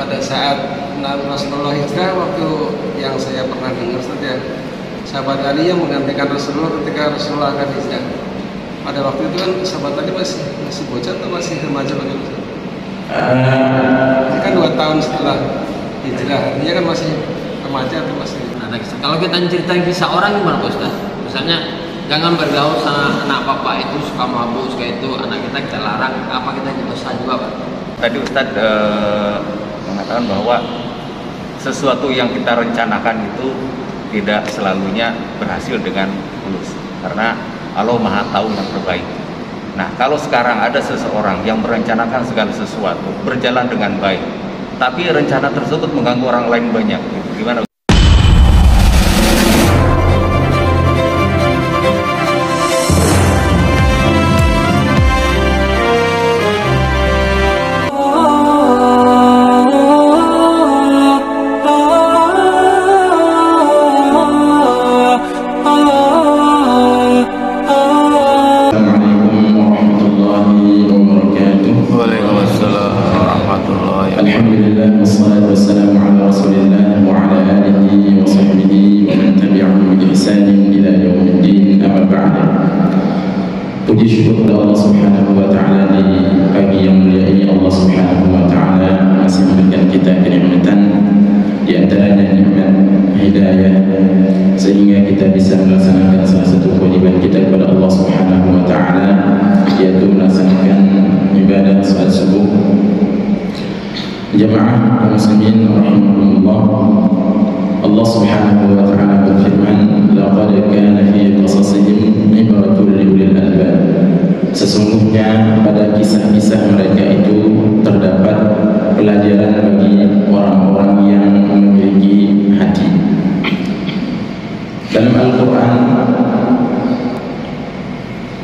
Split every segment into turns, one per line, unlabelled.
pada saat Rasulullah hijrah, waktu yang saya pernah dengar saja, sahabat Ali yang menggantikan Rasulullah ketika Rasulullah akan hijrah. Pada waktu itu kan sahabat Ali masih bocah atau masih remaja bagaimana? Ini kan 2 tahun setelah hijrah, dia kan masih remaja atau masih?
Nah, kalau kita ceritain kisah orang gimana Pak Ustaz? Misalnya jangan bergaul sama anak bapak itu suka mabuk, suka itu, anak kita larang, apa kita dosa juga Pak?
Tadi Ustadz mengatakan bahwa sesuatu yang kita rencanakan itu tidak selalunya berhasil dengan mulus, karena Allah Maha Tahu yang terbaik. Nah, kalau sekarang ada seseorang yang merencanakan segala sesuatu berjalan dengan baik, tapi rencana tersebut mengganggu orang lain banyak, gimana?
Puji syukur kepada Allah Subhanahu wa Ta'ala di pagi yang mulia ini. Allah Subhanahu wa Ta'ala masih memberikan kita kenikmatan, di antaranya nikmat hidayah, sehingga kita bisa melaksanakan salah satu kewajiban kita kepada Allah Subhanahu wa Ta'ala, yaitu melaksanakan ibadah salat subuh. Jamaah kaum muslimin rahimakumullah, Allah Subhanahu wa Ta'ala berfirman, laqad kana fi qasasihim ibratun li ulil albab. Sesungguhnya pada kisah-kisah mereka itu terdapat pelajaran bagi orang-orang yang memiliki hati. Dalam Al-Quran,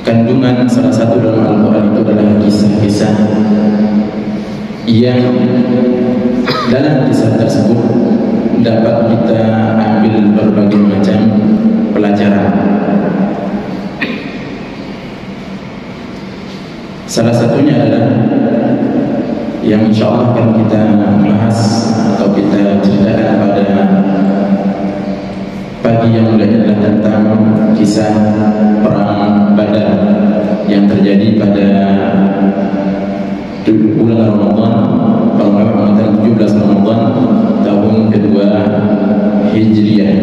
kandungan salah satu dalam Al-Quran itu adalah kisah-kisah yang dalam kisah tersebut dapat kita ambil berbagai macam pelajaran. Salah satunya adalah yang insya Allah akan kita bahas atau kita ceritakan pada pagi yang mulia adalah tentang kisah perang Badar yang terjadi pada bulan Ramadan, kalau mengatakan 17 Ramadan tahun kedua Hijriah.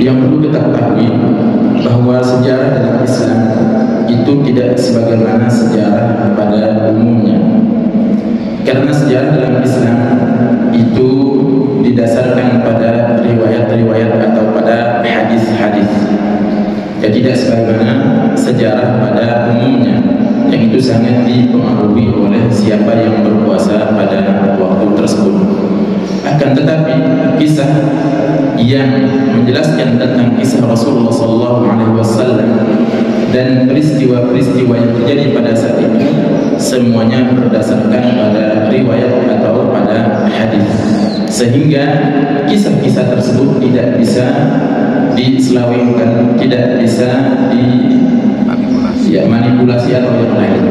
Yang perlu kita ketahui bahwa sejarah dalam Islam itu tidak sebagaimana sejarah pada umumnya, karena sejarah dalam Islam itu didasarkan pada riwayat-riwayat atau pada hadis-hadis, ya, tidak sebagaimana sejarah pada umumnya, yang itu sangat dipengaruhi oleh siapa yang berkuasa pada waktu tersebut. Akan tetapi kisah yang menjelaskan tentang kisah Rasulullah SAW dan peristiwa-peristiwa yang terjadi pada saat itu semuanya berdasarkan pada riwayat atau pada hadis, sehingga kisah-kisah tersebut tidak bisa diselawengkan, tidak bisa manipulasi atau yang lain.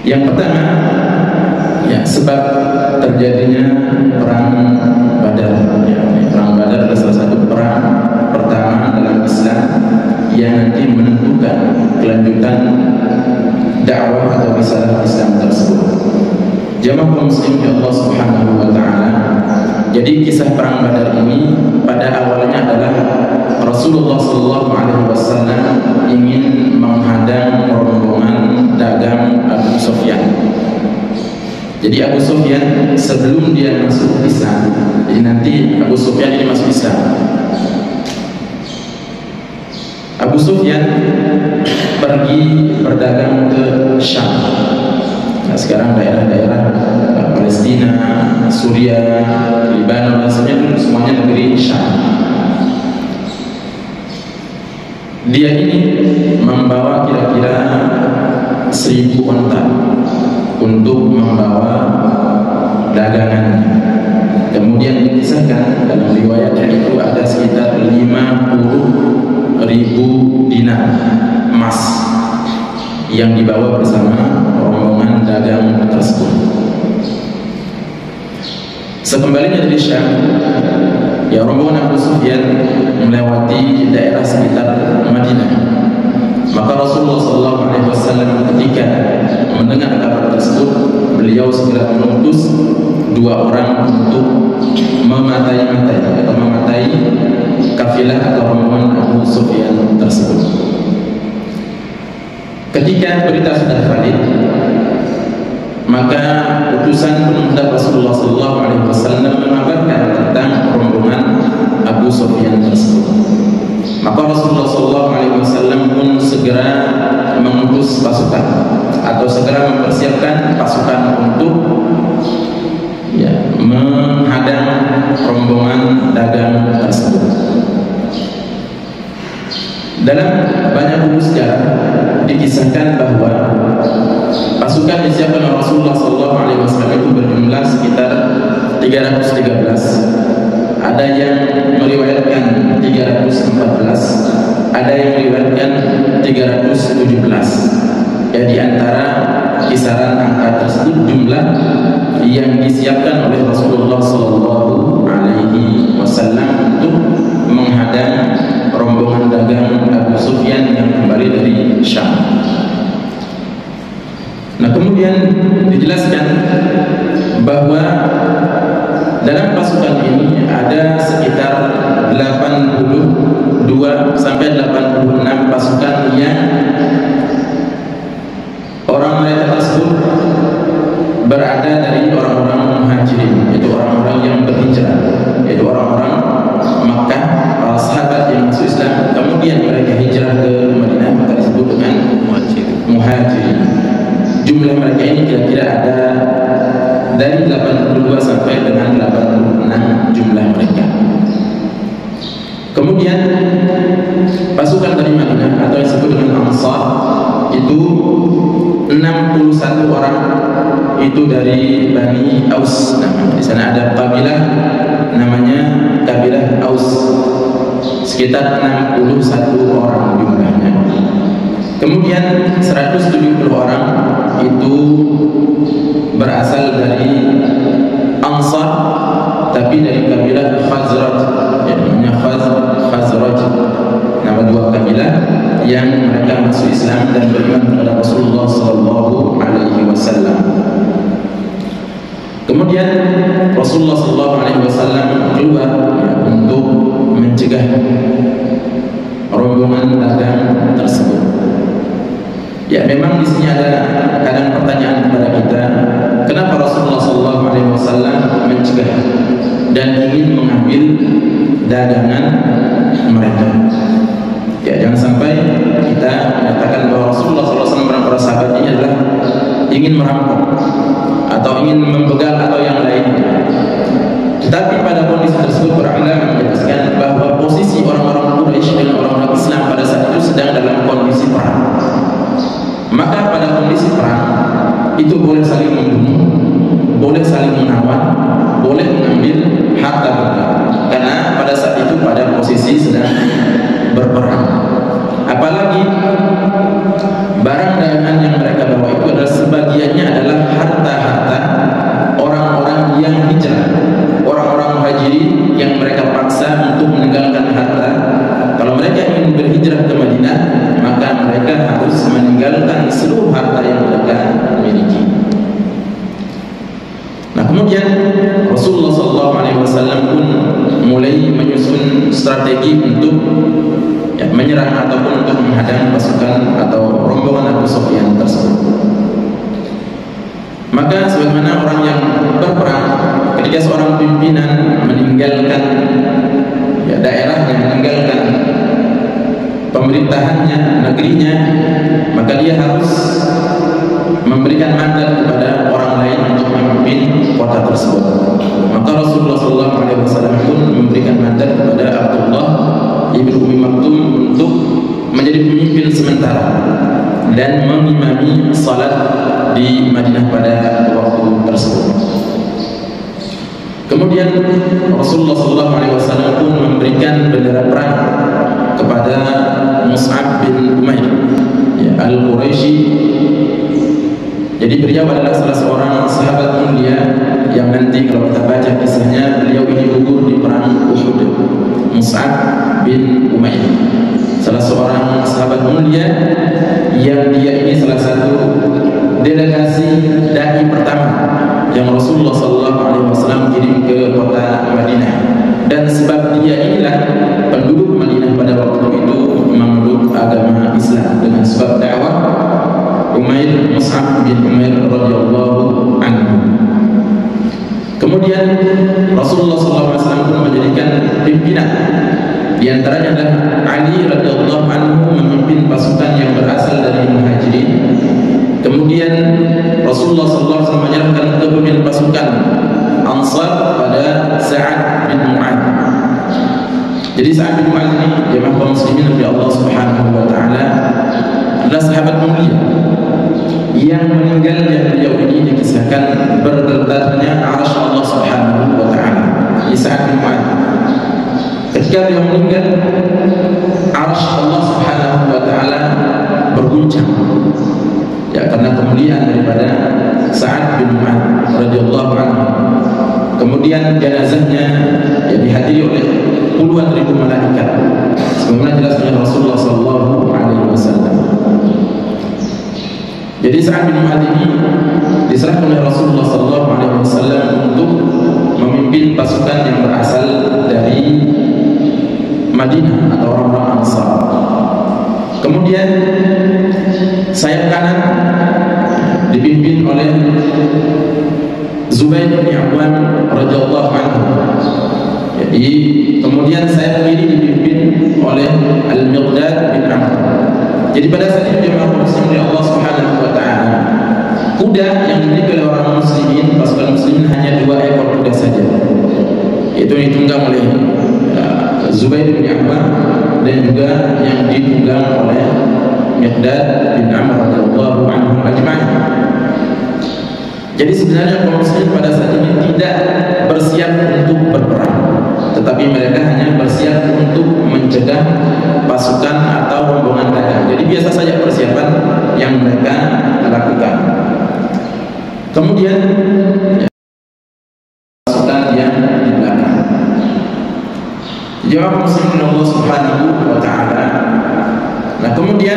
Yang pertama, ya, sebab terjadinya perang Badar. Ya, perang Badar adalah salah satu perang pertama dalam Islam yang nanti menentukan kelanjutan dakwah atau risalah Islam tersebut. Jamaah kaum muslimin Allah Subhanahu wa Ta'ala, jadi kisah perang Badar ini pada awalnya adalah Rasulullah SAW ingin menghadang rombongan dagang Abu Sufyan. Jadi Abu Sufyan sebelum dia masuk Islam, jadi nanti Abu Sufyan ini masuk Islam. Abu Sufyan pergi berdagang ke Syam. Nah, sekarang daerah-daerah Palestina, Suriah, Lebanon, semuanya negeri Syam. Dia ini membawa kira-kira 1000 onta untuk membawa dagangannya. Kemudian dikisahkan dalam riwayatnya itu ada sekitar 50.000 dinar emas yang dibawa bersama rombongan Sekembalinya dari Syam, ya rombongan Abu Sufyan melewati daerah sekitar Madinah. Maka Rasulullah SAW ketika mendengar kabar tersebut, beliau segera mengutus 2 orang untuk mematai kafilah atau rombongan Abu Sufyan tersebut. Ketika berita sudah valid, maka utusan penuntut Rasulullah SAW mengabarkan tentang rombongan Abu Sufyan tersebut. Maka Rasulullah SAW pun segera mengutus pasukan atau segera mempersiapkan pasukan untuk menghadang rombongan dagang tersebut. Dalam banyak buku sejarah dikisahkan bahwa pasukan yang disiapkan oleh Rasulullah SAW itu berjumlah sekitar 313. Ada yang meriwayatkan 314, ada yang meriwayatkan 317. Ya, di antara kisaran angka tersebut jumlah yang disiapkan oleh Rasulullah SAW untuk menghadang rombongan dagang Abu Sufyan yang kembali dari Syam. Nah, kemudian dijelaskan bahwa dalam pasukan ini ada sekitar 82 sampai 86 pasukan yang orang mereka tersebut berada dari orang-orang muhajirin, yaitu orang-orang yang berhijrah, yaitu orang-orang Makkah, para sahabat yang masuk Islam, kemudian mereka hijrah ke Madinah, maka disebut dengan muhajirin. Jumlah mereka ini kira-kira ada dari 82 sampai dengan 86 jumlah mereka. Kemudian pasukan dari Madinah atau yang disebut dengan Ansar itu 61 orang itu dari Bani Aus. Nah, di sana ada kabilah namanya kabilah Aus, sekitar 61 orang jumlahnya. Kemudian 170 orang itu berasal dari Ansar, tapi dari kabilah Khazraj, namanya Khazraj, nama 2 kabilah yang mereka masuk Islam dan beriman kepada Rasulullah SAW. Kemudian Rasulullah SAW keluar untuk mencegah rombongan dagang tersebut. Ya, memang di sini ada kadang pertanyaan kepada kita, kenapa Rasulullah SAW mencegah dan ingin mengambil dagangan mereka? Ya, jangan sampai kita menyatakan bahwa Rasulullah SAW dan para sahabat ini adalah ingin merampok atau ingin membegal atau yang lainnya. Tetapi pada kondisi tersebut para ulama menjelaskan bahwa posisi orang-orang Quraisy dan orang-orang Islam pada saat itu sedang dalam kondisi perang. Maka pada kondisi perang itu boleh saling membunuh, boleh saling menawan, boleh mengambil harta mereka, karena pada saat itu pada posisi sedang berperang. Apalagi barang dagangan yang mereka bawa itu adalah sebagiannya adalah harta-harta orang-orang yang hijrah, orang-orang muhajirin yang mereka paksa untuk meninggalkan harta. Kalau mereka ingin berhijrah ke Madinah, maka mereka harus meninggalkan seluruh harta yang mereka miliki. Nah, kemudian Rasulullah SAW pun mulai menyusun strategi untuk menyerang ataupun untuk menghadang pasukan atau rombongan Abu Sufyan tersebut. Maka sebagaimana orang yang berperang, ketika seorang pimpinan meninggalkan daerahnya, meninggalkan pemerintahannya, negerinya, maka dia harus memberikan mandat kepada orang lain untuk memimpin kota tersebut. Maka Rasulullah SAW pun memberikan mandat kepada Abdullah ibnu Ummi Maktum untuk menjadi pemimpin sementara dan mengimami salat di Madinah pada waktu tersebut. Kemudian Rasulullah SAW pun memberikan bendera perang kepada Mus'ab bin Umair, Al-Quraisy, Jadi beliau adalah salah seorang sahabat mulia yang nanti kalau kita baca kisahnya, beliau ini gugur di perang Uhud. Mus'ab bin Umair, salah seorang sahabat mulia yang dia ini salah satu delegasi dai pertama yang Rasulullah SAW kirim ke kota Madinah. Dan sebab dia inilah penduduk Madinah pada waktu itu memeluk agama Islam dengan sebab dakwah Umair, Mus'ab bin Umair radhiyallahu anhu. Kemudian Rasulullah SAW pun menjadikan pimpinan. Di antaranya adalah Ali radhiyallahu anhu memimpin pasukan yang berasal dari Muhajirin. Kemudian Rasulullah SAW menyerahkan kepemimpinan pasukan Ansar pada Sa'ad bin Mu'adz. Jadi Sa'ad bin Mu'adz ini jemaah kaum muslimin dari Allah Subhanahu wa taala adalah sahabat mulia yang meninggal dan beliau ini dikisahkan bergetarnya arsy Allah Subhanahu wa taala. Sa'ad bin Mu'adz ketika beliau meninggal, arsy Allah Subhanahu wa taala berguncang. Ya, karena kemuliaan daripada Sa'ad bin Mu'adz radhiyallahu anhu. Kemudian jenazahnya ya dihadiri oleh puluhan ribu malaikat. Sebagaimana jelas oleh Rasulullah sallallahu alaihi wasallam. Jadi Sa'ad bin Mu'adz ini diserahkan oleh Rasulullah sallallahu alaihi wasallam untuk memimpin pasukan yang berasal dari Madinah atau orang-orang Ansar. Kemudian sayap kanan dipimpin oleh Zubair bin Awwam radhiyallahu anhu. Jadi kemudian sayap kiri dipimpin oleh Al-Miqdad bin Amr. Jadi pada saat itu jemaah muslimin Allah Subhanahu wa taala, kuda yang dimiliki oleh orang muslimin, pasukan muslimin hanya 2 ekor kuda saja. Itu ditunggang oleh Zubair bin Awwam dan juga yang ditunggang oleh Miqdad bin Amr radhiyallahu anhu ajma'in. Jadi sebenarnya kaum muslimin pada saat ini tidak bersiap untuk berperang, tetapi mereka hanya bersiap untuk mencegah pasukan atau rombongan dagang. Jadi biasa saja persiapan yang mereka lakukan. Kemudian pasukan yang di belakang. Jawab muslimin Allah Subhanahu wa taala. Nah, kemudian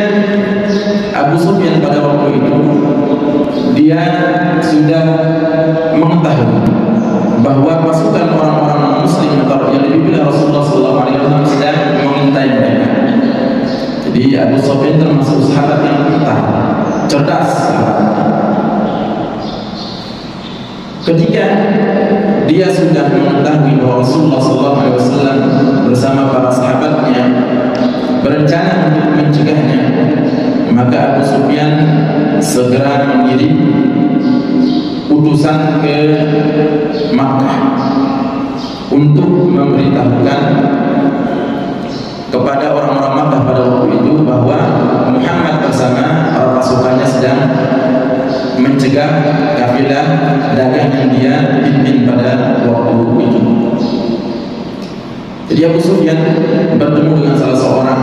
Abu Sufyan pada waktu itu dia sudah mengetahui bahwa pasukan orang-orang muslim atau yang dipimpin Rasulullah SAW sedang mengintai mereka. Jadi Abu Sufyan termasuk sahabat yang pintar, cerdas. Ketika dia sudah mengetahui bahwa Rasulullah SAW bersama para sahabatnya berencana untuk mencegahnya, maka Abu Sufyan segera mengirim utusan ke Makkah untuk memberitahukan kepada orang-orang Makkah pada waktu itu bahwa Muhammad bersama para pasukannya sedang mencegah kafilah dagang yang dia pimpin pada waktu itu. Jadi Abu Sufyan bertemu dengan salah seorang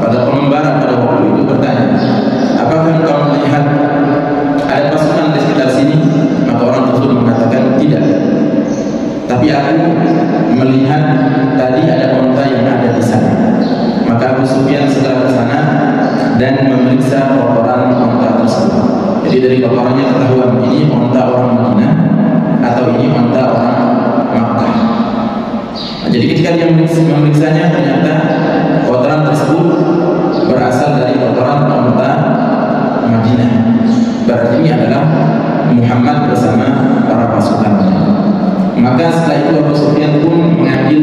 pada pengembara pada waktu itu, bertanya, apakah engkau melihat ada pasukan di sekitar sini? Maka orang tersebut mengatakan tidak, tapi aku melihat tadi ada unta yang ada di sana. Maka Abu Sufyan segera ke sana dan memeriksa kotoran unta tersebut. Jadi dari kotorannya ketahuan ini unta orang Madinah atau ini unta orang Makkah. Jadi ketika dia memeriksanya, ternyata kotoran tersebut berasal dari kotoran unta Madinah. Berarti ini adalah Muhammad bersama para pasukannya. Maka setelah itu Abu Sufyan pun mengambil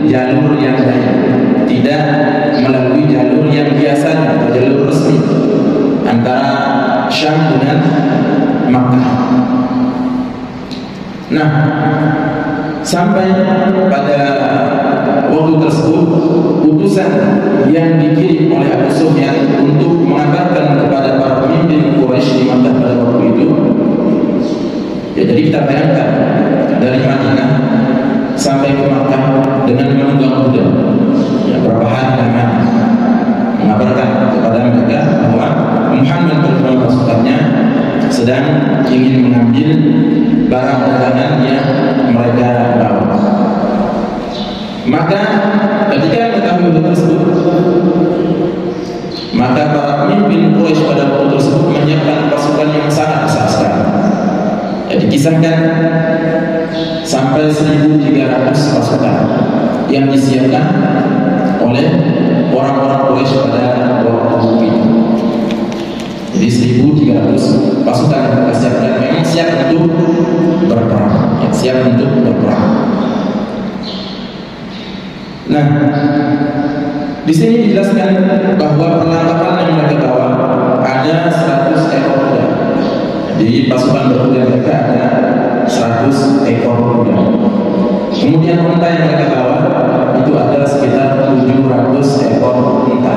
jalur yang lain, tidak melalui jalur yang biasanya atau jalur resmi antara Syam dengan Makkah. Nah, sampai pada waktu tersebut utusan yang dikirim oleh Abu Sufyan untuk mengabarkan kepada para pemimpin Quraisy di Makkah pada waktu itu, ya jadi kita bayangkan dari Madinah sampai ke Makkah dengan menunggang kuda, ya berapa hari lamanya, mengabarkan kepada mereka bahwa Muhammad bersama pasukan sedang ingin mengambil barang dagangan yang mereka bawa. Maka ketika mengetahui hal tersebut, maka para pemimpin Quraisy pada waktu tersebut menyiapkan pasukan yang sangat besar sekali. Dikisahkan sampai 1.300 pasukan yang disiapkan oleh orang-orang Quraisy pada waktu itu. Jadi 1.300 pasukan yang mereka siapkan memang siap untuk berperang, siap untuk berperang. Nah, di sini dijelaskan bahwa perlengkapan yang mereka bawa ada 100 ekor kuda. Jadi pasukan berkuda mereka ada 100 ekor kuda. Kemudian unta yang mereka bawa itu ada sekitar 700 ekor unta.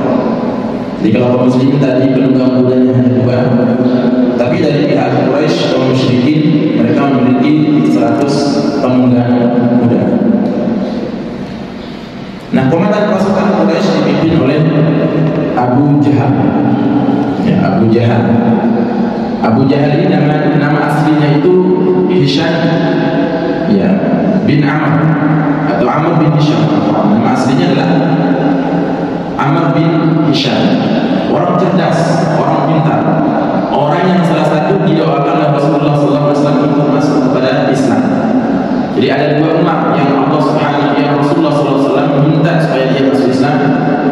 Jadi kalau kaum muslimin tadi penunggang kudanya hanya 2, tapi dari pihak Quraisy kaum musyrikin mereka memiliki 100 penunggang kuda. Nah, komandan pasukan Quraisy dipimpin oleh Abu Jahal. Ya, Abu Jahal. Abu Jahal ini nama aslinya itu Hisham, ya, bin Amr atau Amr bin Hisham. Nama aslinya adalah Amr bin Hisham. Orang cerdas, orang pintar, orang yang salah satu didoakan oleh Rasulullah SAW untuk masuk kepada Islam. Jadi ada 2 umat yang Allah Subhanahu yang Rasulullah SAW meminta supaya dia masuk Islam,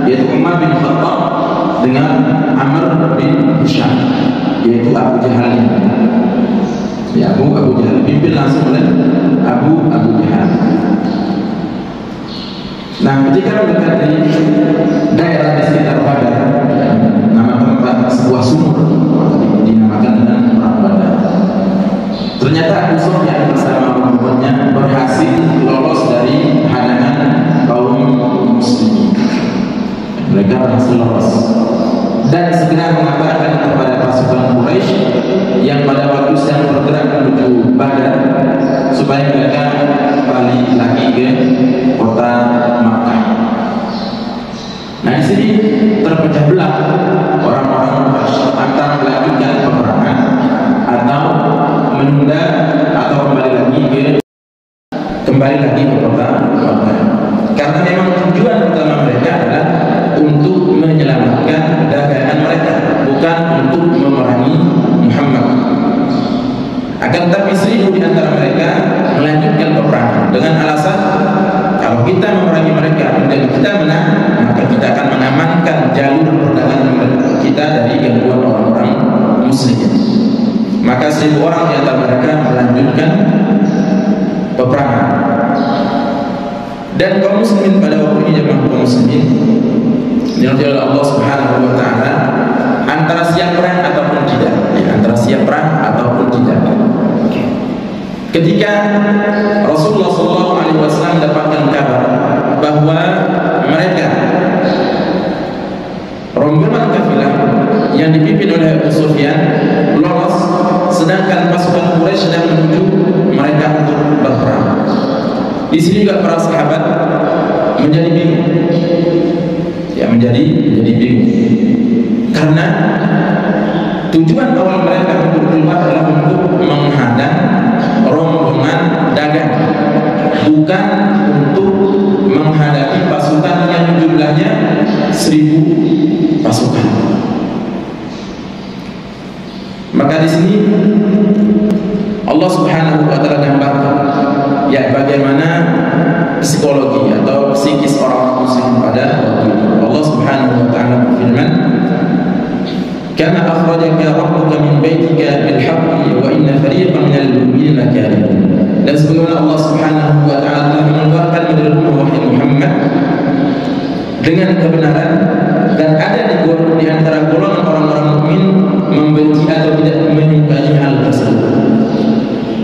yaitu Umar bin Khattab dengan Amr bin Hisham, yaitu Abu Jahal. Ya, Abu Jahal dipimpin langsung oleh Abu Jahal. Nah, ketika mendekati daerah di sekitar Badar, nama tempat sebuah sumur dinamakan dengan Perang Badar. Ternyata Abu Sufyan bersama pengikutnya berhasil lolos dari hadangan kaum muslimin. Mereka berhasil lolos dan segera mengabarkan kepada pasukan Quraisy yang pada waktu sedang bergerak menuju Badar supaya mereka balik lagi ke kota Makkah. Nah, di sini terpecah belah orang-orang Quraisy antara melanjutkan peperangan atau menunda atau kembali lagi ke kota Makkah. Karena memang tujuan utama mereka adalah untuk menyelamatkan dagangan mereka, bukan untuk memerangi Muhammad. Akan tetapi 1.000 di antara mereka melanjutkan peperangan dengan alasan kalau kita memerangi mereka dan kita menang, maka kita akan mengamankan jalur perdagangan kita dari gangguan orang-orang muslim. Maka 1.000 orang di antara mereka melanjutkan peperangan. Dan kaum muslimin pada waktu ini, jemaah kaum muslimin dirahmati oleh Allah Subhanahu wa taala, antara siap perang ataupun tidak, antara siap perang ataupun tidak. Ketika Rasulullah SAW mendapatkan kabar bahwa mereka rombongan kafilah yang dipimpin oleh Abu Sufyan lolos, sedangkan pasukan Quraisy sedang menuju mereka untuk berperang. Di sini juga para sahabat menjadi bingung, ya, menjadi bingung karena tujuan awal mereka untuk keluar adalah untuk menghadang rombongan dagang, bukan untuk menghadapi pasukan yang jumlahnya 1.000 pasukan. Maka di sini Allah Subhanahu wa taala gambarkan ya bagaimana psikologi atau psikis orang muslim pada waktu itu. Allah Subhanahu wa taala berfirman, "Kama akhrajaka rabbuka min baitika bil haqqi wa inna fariqan minal mu'minina lakadzibun." Dan sebagaimana Allah Subhanahu wa taala telah mengeluarkan dari rumah wahai Muhammad dengan kebenaran, dan ada di antara golongan orang-orang mukmin membenci atau tidak menyukai hal tersebut.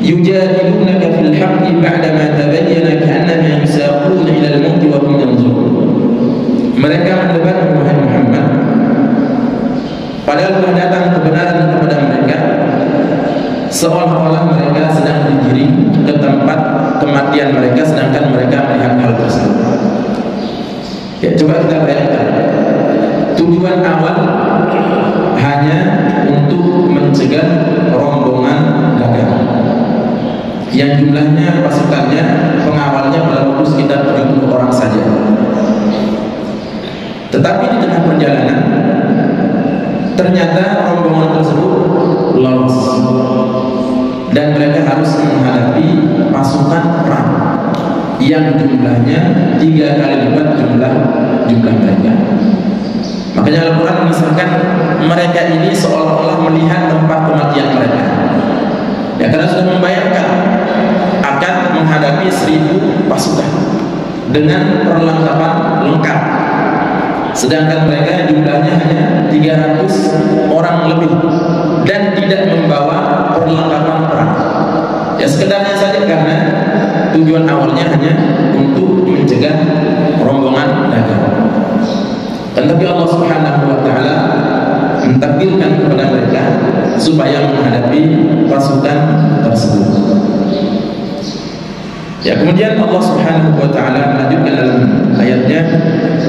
Yujadilunaka fil haqqi ba'dama tabayyana ka'annama yusaquna ila al-maut wa hum yanzurun. Mereka mendebat wahai Muhammad padahal telah datang kebenaran kepada mereka, seolah-olah mereka sedang digiring ke tempat kematian mereka, sedangkan mereka melihat hal tersebut. Ya, coba kita bayangkan, tujuan awal hanya untuk mencegah rombongan yang jumlahnya pasukannya pengawalnya pada waktu sekitar 70 orang saja. Tetapi di tengah perjalanan ternyata rombongan tersebut lolos dan mereka harus menghadapi pasukan perang yang jumlahnya 3 kali lipat jumlah mereka. Makanya Al-Quran misalkan mereka ini seolah-olah melihat tempat kematian mereka. Ya, karena sudah membayangkan akan menghadapi 1000 pasukan dengan perlengkapan lengkap, sedangkan mereka jumlahnya hanya 300 orang lebih dan tidak membawa perlengkapan perang. Ya, sekedarnya saja karena tujuan awalnya hanya untuk mencegah rombongan dagang. Dan tapi Allah Subhanahu wa taala mentakdirkan kepada mereka supaya menghadapi pasukan tersebut. Ya, kemudian Allah Subhanahu wa taala melanjutkan dalam ayatnya,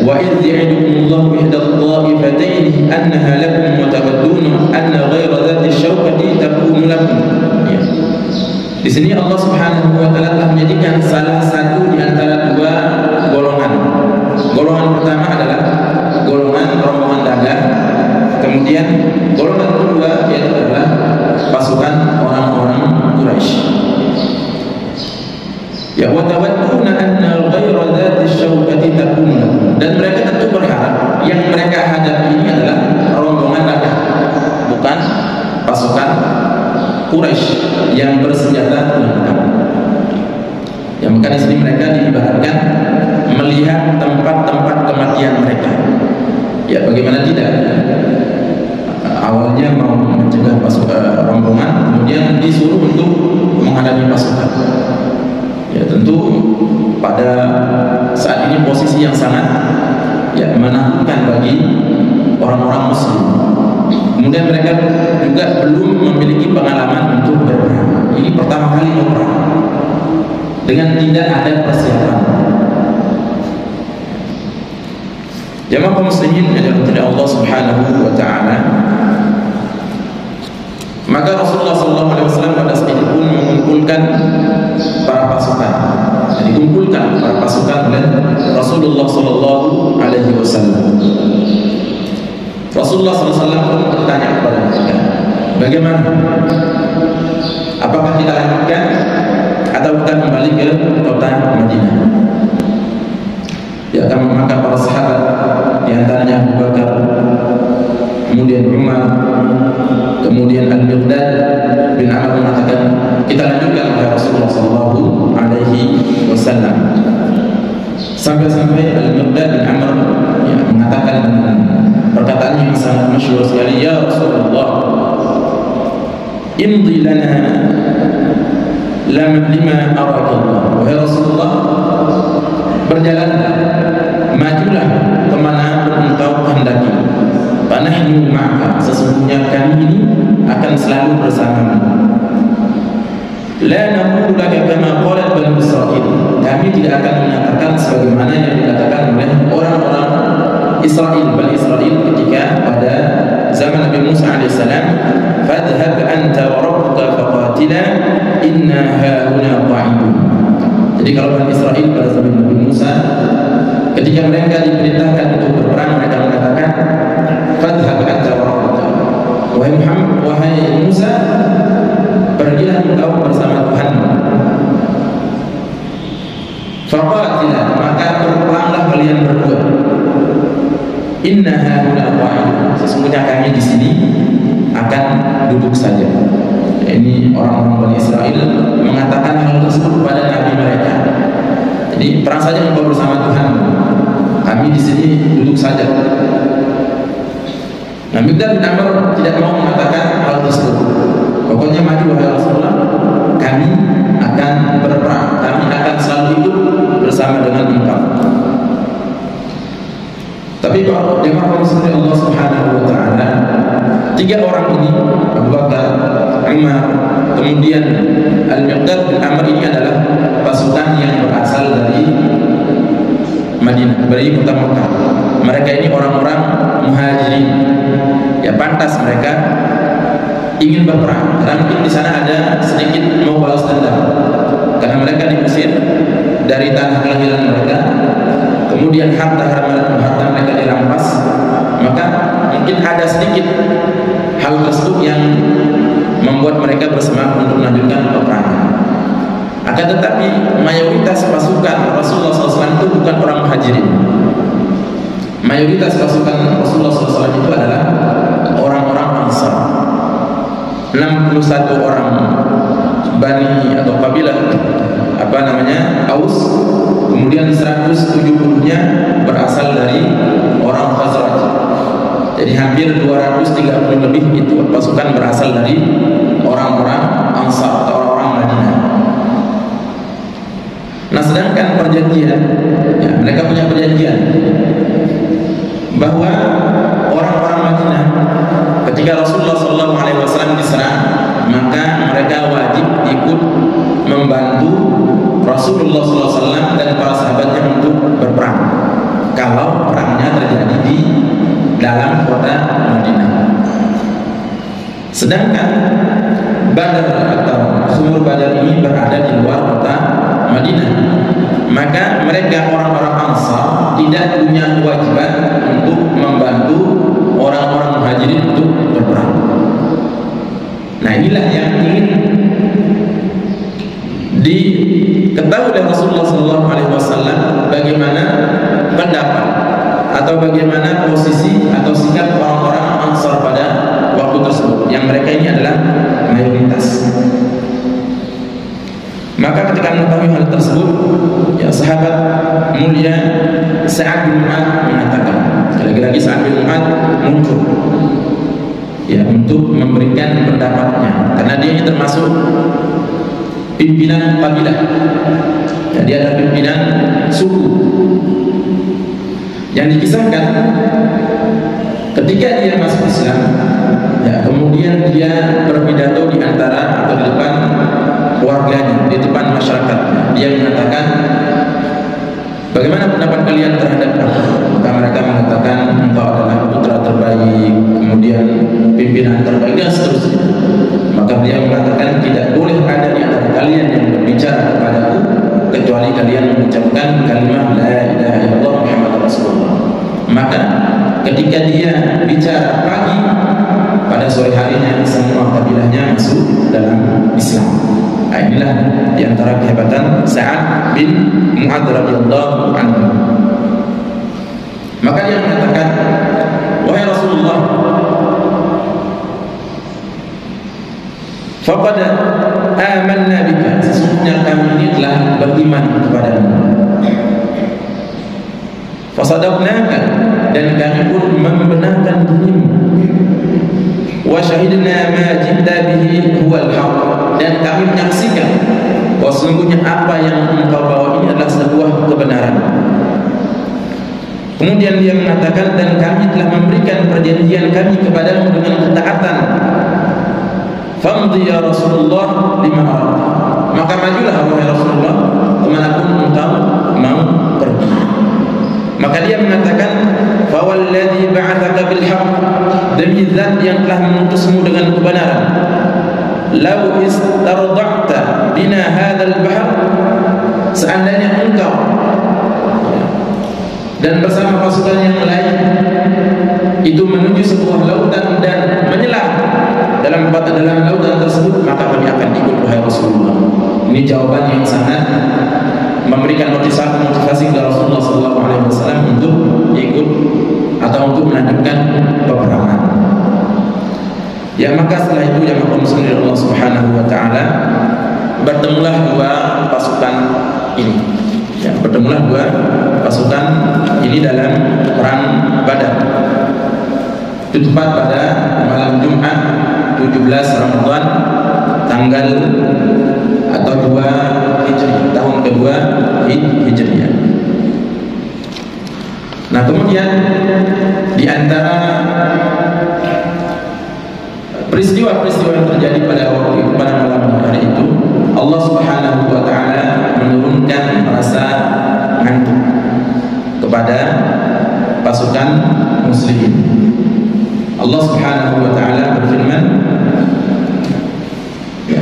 wa idh ya'idukumullahu ihdal ta'ifatayn annaha lakum wa tawadduna anna ghayra dhati syauqati takunu lakum. Ya. Di sini Allah Subhanahu wa taala telah menjadikan salah satu di antara 2 golongan. Golongan pertama adalah golongan rombongan dagang, kemudian golongan kedua yaitu adalah pasukan orang-orang Quraisy. Ya, wa tawadduna anna ghayra dhati syauqati takunu lakum. Dan mereka tentu berharap yang mereka hadapi ini adalah rombongan dagang, bukan pasukan Quraisy yang bersenjata lengkap. Ya, maka di sini mereka diibaratkan melihat tempat-tempat kematian mereka. Ya, bagaimana tidak? Awalnya mau mencegah pasukan rombongan, kemudian disuruh untuk menghadapi pasukan. Ya, tentu pada saat ini posisi yang sangat menakutkan bagi orang-orang Muslim. Kemudian mereka juga belum memiliki pengalaman untuk berperang. Ini pertama kali berperang dengan tidak ada persiapan. Jamaah kaum muslimin yang dirahmati Allah Subhanahu wa taala, maka Rasulullah SAW pada saat itu pun mengumpulkan para pasukan. Jadi dikumpulkan para pasukan oleh Rasulullah SAW. Rasulullah SAW pun bertanya kepada mereka, bagaimana? Apakah kita lanjutkan atau kita kembali ke kota Madinah? Ya, maka para sahabat di antaranya Abu Bakar, kemudian Umar, kemudian Al-Miqdad bin Amr mengatakan, kita lanjutkan kepada Rasulullah SAW. Sampai-sampai Al-Miqdad bin Amr mengatakan perkataan yang sangat masyhur sekali, ya Rasulullah, imdi lana lima arakallah. Wahai Rasulullah, berjalan, majulah kemana pun engkau kehendaki. Panahnu ma'aka, sesungguhnya kami ini akan selalu bersamamu. La naqulu laka kama qalat Bani Israil, kami tidak akan menyatakan sebagaimana yang dikatakan oleh orang-orang Israel, Bani Israil ketika pada zaman Nabi Musa alaihissalam, fadhhab anta wa rabbuka faqatila inna hauna qa'idun. Jadi kalau Bani Israil pada zaman Nabi Musa, ketika mereka diperintahkan untuk berperang, mereka mengatakan, fadhhab anta wa rabbuka, wahai Muhammad, wahai Musa, pergilah engkau bersama Tuhanmu. Faqatila, maka berperanglah kalian berdua. Inna hauna qa'idun, sesungguhnya kami di sini akan duduk saja. Ini orang-orang Bani Israil mengatakan hal tersebut kepada nabi mereka. Jadi perang saja engkau bersama Tuhan, kami di sini duduk saja. Nah, Miqdad bin Amr tidak mau mengatakan hal tersebut. Pokoknya maju wahai Rasulullah, kami akan berperang, kami akan selalu hidup bersama dengan engkau. Tapi kalau jemaah muslimin Allah Subhanahu wa taala, 3 orang ini, Abu Bakar, Umar, kemudian Al-Miqdad bin Amr, ini adalah pasukan yang berasal dari Madinah, dari kota Mekah. Mereka ini orang-orang muhajirin. Ya, pantas mereka ingin berperang karena mungkin di sana ada sedikit mau balas dendam. karena mereka diusir dari tanah kelahiran mereka, kemudian harta mereka dirampas, maka mungkin ada sedikit hal tersebut yang membuat mereka bersemangat untuk melanjutkan peperangan. Akan tetapi mayoritas pasukan Rasulullah SAW itu bukan orang Muhajirin. Mayoritas pasukan Rasulullah SAW itu adalah orang-orang Ansar. 61 orang Bani atau kabilah Aus, kemudian 170-nya berasal dari orang Khazraj. Jadi hampir 230 lebih itu pasukan berasal dari orang-orang Ansar atau orang-orang Madinah. Nah, sedangkan perjanjian, ya, mereka punya perjanjian bahwa orang-orang Madinah ketika Rasulullah SAW diserang, maka mereka wajib ikut membantu Rasulullah SAW dan para sahabatnya untuk berperang kalau perangnya terjadi di dalam kota Madinah. Sedangkan Badar atau sumur Badar ini berada di luar kota Madinah, maka mereka orang-orang Ansar tidak punya kewajiban untuk membantu orang-orang Muhajirin untuk berperang. Nah, inilah yang ingin diketahui oleh Rasulullah SAW bagaimana pendapat atau bagaimana posisi atau sikap orang-orang Ansar pada waktu tersebut, yang mereka ini adalah mayoritas. Maka ketika mengetahui hal tersebut, ya, sahabat mulia Sa'ad bin Mu'adz mengatakan, lagi-lagi Sa'ad bin Mu'adz muncul, ya, untuk memberikan pendapatnya, karena dia ini termasuk pimpinan kabilah, ya, dia adalah pimpinan suku. Yang dikisahkan ketika dia masuk Islam, ya, kemudian dia berpidato di antara atau di depan keluarganya, di depan masyarakatnya. Dia mengatakan, bagaimana pendapat kalian terhadap aku? Maka mereka mengatakan, engkau adalah putra terbaik, kemudian pimpinan terbaik, dan seterusnya. Maka dia mengatakan, tidak boleh ada di antara kalian yang berbicara kepadaku kecuali kalian mengucapkan kalimat la ilaha illallah Muhammadur Rasulullah. Maka ketika dia bicara pagi, pada sore harinya semua kabilahnya masuk dalam Islam. Nah, inilah diantara kehebatan Sa'ad bin Mu'adz radhiyallahu anhu. Maka dia mengatakan, wahai Rasulullah, faqad amanna bika, sesungguhnya kami ini telah beriman kepadamu. Fasadaqnaka, dan kami pun membenarkan dirimu. Wa syahidna ma ji'ta bihi huwal haqq, dan kami menyaksikan bahwa sesungguhnya apa yang engkau bawa ini adalah sebuah kebenaran. Kemudian dia mengatakan, dan kami telah memberikan perjanjian kami kepadamu dengan ketaatan. Famdi ya Rasulullah lima arad, maka majulah wahai Rasulullah kemanapun engkau mau pergi. Maka dia mengatakan, fawalladzi ba'atsaka bil haqq, demi zat yang telah mengutusmu dengan kebenaran, law istarda'ta bina hadzal bahr, seandainya engkau dan bersama pasukan yang lain itu menuju sebuah lautan dan menyelam dalam lautan tersebut, maka kami akan ikut wahai Rasulullah. Ini jawaban yang sangat memberikan motivasi kepada Rasulullah SAW untuk ikut atau untuk melanjutkan peperangan. Ya, maka setelah itu yang muslimin Allah Subhanahu wa taala, bertemulah dua pasukan ini. Ya, bertemulah dua pasukan ini dalam perang Badar. Itu tepat pada malam Jumat 17 Ramadan tanggal atau 2 Hijriah, tahun kedua Hijriah. Nah, kemudian di antara peristiwa-peristiwa yang terjadi pada waktu itu, pada malam hari itu, Allah Subhanahu wa taala menurunkan rasa ngantuk kepada pasukan muslimin. Allah Subhanahu wa taala berfirman,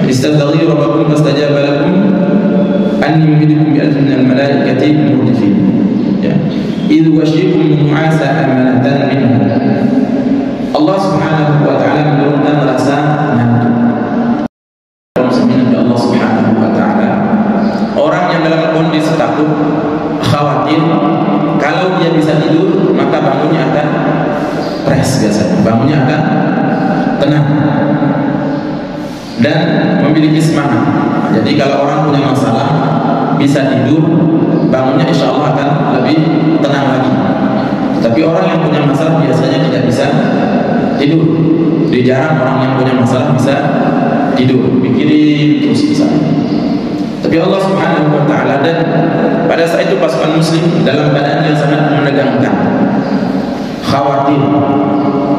"Istaghiitsu rabbakum fastajaba lakum anni mumiddukum bi alfin minal malaikati murdifin. Ya. Idh wasyikum nu'asa amanatan minhu. Allah Subhanahu wa taala menurunkan rasa ngantuk. Allah Subhanahu wa taala, orang yang dalam kondisi takut, khawatir, kalau dia bisa tidur maka bangunnya akan fresh, biasanya bangunnya akan tenang dan memiliki semangat. Jadi kalau orang punya masalah bisa tidur, bangunnya insya Allah akan lebih tenang lagi. Tapi orang yang punya masalah biasanya tidak bisa tidur. Jadi jarang orang yang punya masalah bisa tidur, pikirin terus misalnya. Tapi Allah Subhanahu wa taala, dan pada saat itu pasukan muslim dalam keadaan yang sangat menegangkan, khawatir,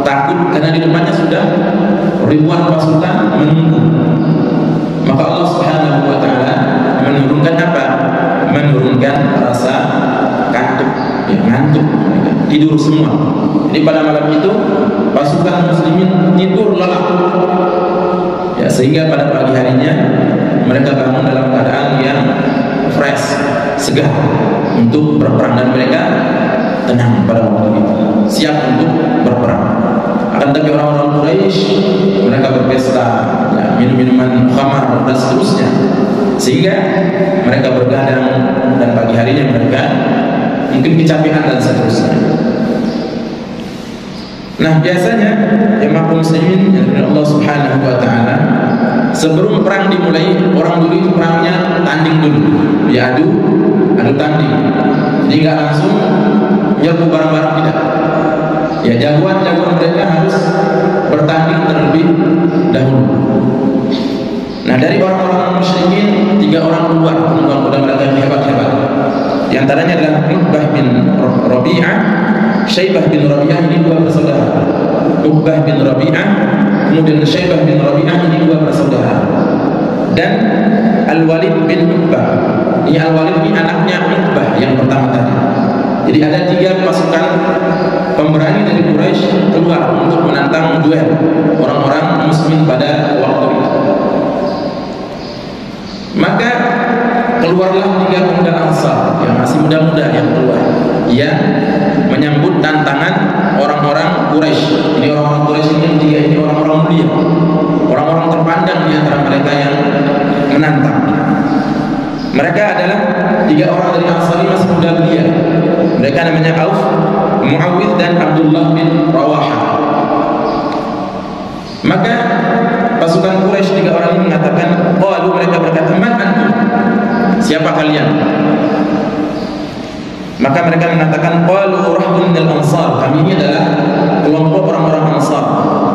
takut karena di depannya sudah ribuan pasukan menunggu. Maka Allah Subhanahu wa taala menurunkan apa? Menurunkan rasa kantuk, ya, ngantuk mereka, tidur semua. Jadi pada malam itu pasukan muslimin tidur lelap. Ya, sehingga pada pagi harinya mereka bangun dalam keadaan yang fresh, segar untuk berperang, dan mereka tenang pada waktu itu, siap untuk berperang. Akan tetapi orang-orang Quraisy mereka berpesta, ya, minum-minuman khamar dan seterusnya, sehingga mereka bergadang dan pagi harinya mereka mungkin kecapean dan seterusnya. Nah, biasanya jemaah muslimin yang Allah Subhanahu wa taala, sebelum perang dimulai, orang dulu itu perangnya tanding dulu, diadu tanding. Jadi nggak langsung nyerbu bareng-bareng, tidak. Ya, jagoan-jagoan mereka harus bertanding terlebih dahulu. Nah, dari orang-orang musyrikin 3 orang keluar, kuda mereka yang hebat-hebat. Di antaranya adalah Uqbah bin Rabi'ah, Syaibah bin Rabi'ah, ini 2 bersaudara. Uqbah bin Rabi'ah, kemudian Syaibah bin Rabi'ah, ini 2 bersaudara. Dan Al-Walid bin Uqbah. Ini Al-Walid ini anaknya Uqbah yang pertama tadi. Jadi ada 3 pasukan pemberani dari Quraisy keluar untuk menantang duel orang-orang muslimin pada waktu itu. Maka keluarlah 3 pemuda Ansar yang masih muda-muda yang keluar, yang menyambut tantangan orang-orang Quraisy. Ini orang-orang Quraisy ini 3 ini orang-orang mulia, orang-orang terpandang di antara mereka yang menantang. Mereka adalah 3 orang dari Ansar yang masih muda belia. Mereka namanya Auf, Muawidh dan Abdullah bin Rawahah. Maka pasukan Quraisy 3 orang ini mengatakan, qalu, mereka berkata, man antum? Siapa kalian? Maka mereka mengatakan, qalu rahbun minal ansar, kami ini adalah kelompok orang-orang Ansar.